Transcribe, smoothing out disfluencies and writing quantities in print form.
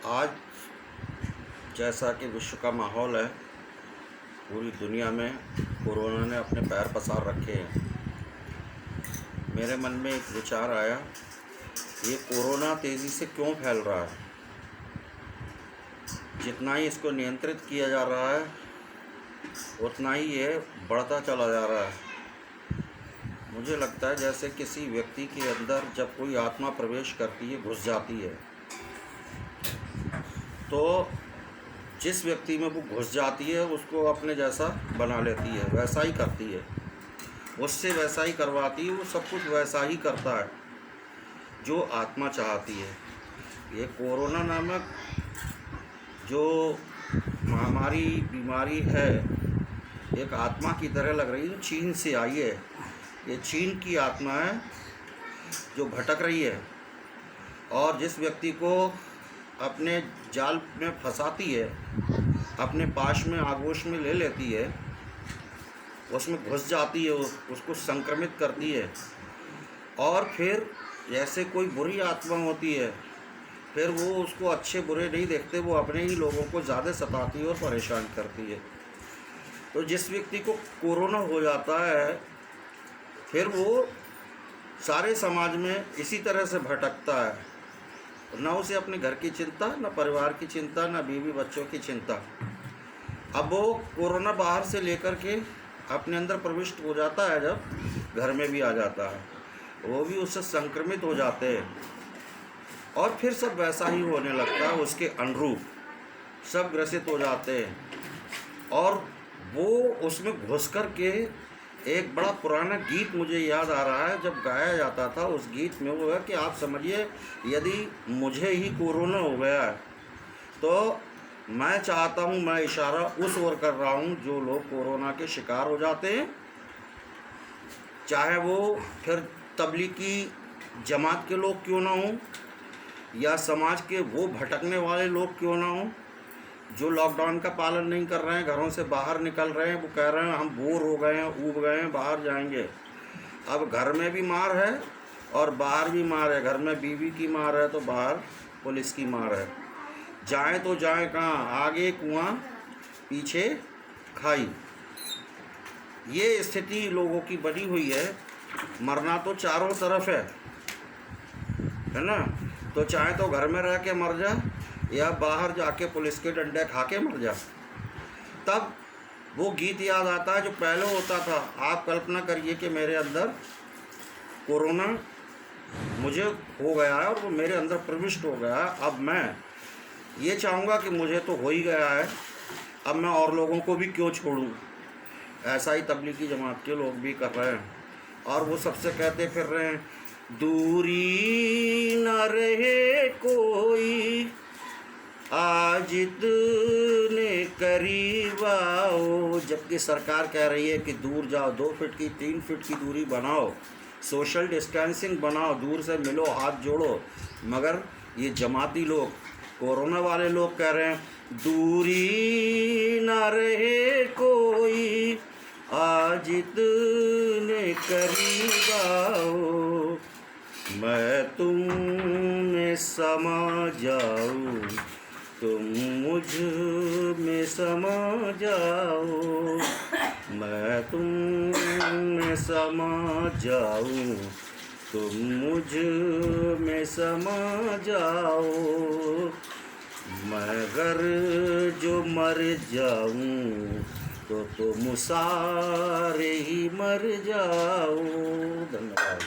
आज जैसा कि विश्व का माहौल है, पूरी दुनिया में कोरोना ने अपने पैर पसार रखे हैं। मेरे मन में एक विचार आया, ये कोरोना तेज़ी से क्यों फैल रहा है? जितना ही इसको नियंत्रित किया जा रहा है उतना ही ये बढ़ता चला जा रहा है। मुझे लगता है जैसे किसी व्यक्ति के अंदर जब कोई आत्मा प्रवेश करती है, घुस जाती है, तो जिस व्यक्ति में वो घुस जाती है उसको अपने जैसा बना लेती है, वैसा ही करती है, उससे वैसा ही करवाती है, वो सब कुछ वैसा ही करता है जो आत्मा चाहती है। ये कोरोना नामक जो महामारी बीमारी है, एक आत्मा की तरह लग रही है जो चीन से आई है। ये चीन की आत्मा है जो भटक रही है और जिस व्यक्ति को अपने जाल में फंसाती है, अपने पाश में आगोश में ले लेती है, उसमें घुस जाती है, उसको संक्रमित करती है। और फिर जैसे कोई बुरी आत्मा होती है, फिर वो उसको अच्छे बुरे नहीं देखते, वो अपने ही लोगों को ज़्यादा सताती है और परेशान करती है। तो जिस व्यक्ति को कोरोना हो जाता है, फिर वो सारे समाज में इसी तरह से भटकता है। ना उसे अपने घर की चिंता, ना परिवार की चिंता, ना बीवी बच्चों की चिंता। अब वो कोरोना बाहर से लेकर के अपने अंदर प्रविष्ट हो जाता है, जब घर में भी आ जाता है, वो भी उससे संक्रमित हो जाते हैं और फिर सब वैसा ही होने लगता है, उसके अनुरूप सब ग्रसित हो जाते हैं। और वो उसमें घुस कर के एक बड़ा पुराना गीत मुझे याद आ रहा है, जब गाया जाता था। उस गीत में वो है कि आप समझिए, यदि मुझे ही कोरोना हो गया है तो मैं चाहता हूँ, मैं इशारा उस ओर कर रहा हूँ जो लोग कोरोना के शिकार हो जाते हैं, चाहे वो फिर तबलीगी जमात के लोग क्यों ना हों या समाज के वो भटकने वाले लोग क्यों ना हों जो लॉकडाउन का पालन नहीं कर रहे हैं, घरों से बाहर निकल रहे हैं, वो कह रहे हैं हम बोर हो गए हैं, ऊब गए हैं, बाहर जाएंगे। अब घर में भी मार है और बाहर भी मार है। घर में बीवी की मार है तो बाहर पुलिस की मार है। जाएं तो जाएं कहाँ, आगे कुआं पीछे खाई। ये स्थिति लोगों की बनी हुई है। मरना तो चारों तरफ है ना। तो चाहे तो घर में रह के मर जा या बाहर जाके पुलिस के डंडे खा के मर जा। तब वो गीत याद आता है जो पहले होता था। आप कल्पना करिए कि मेरे अंदर कोरोना मुझे हो गया है और वो मेरे अंदर प्रविष्ट हो गया है। अब मैं ये चाहूँगा कि मुझे तो हो ही गया है, अब मैं और लोगों को भी क्यों छोड़ूं। ऐसा ही तबलीगी जमात के लोग भी कर रहे हैं और वो सबसे कहते फिर रहे हैं, दूरी न रहे कोई, आज इतने करीब आओ। जबकि सरकार कह रही है कि दूर जाओ, 2 फीट की 3 फीट की दूरी बनाओ, सोशल डिस्टेंसिंग बनाओ, दूर से मिलो, हाथ जोड़ो। मगर ये जमाती लोग, कोरोना वाले लोग कह रहे हैं, दूरी ना रहे कोई, आज इतने करीब आओ, मैं तुम में समा जाऊं, तुम मुझ में समा जाओ, मैं तुम में समा जाऊं, तुम मुझ में समा जाओ, मैं अगर जो मर जाऊं तो तुम सारे ही मर जाओ। धन्यवाद।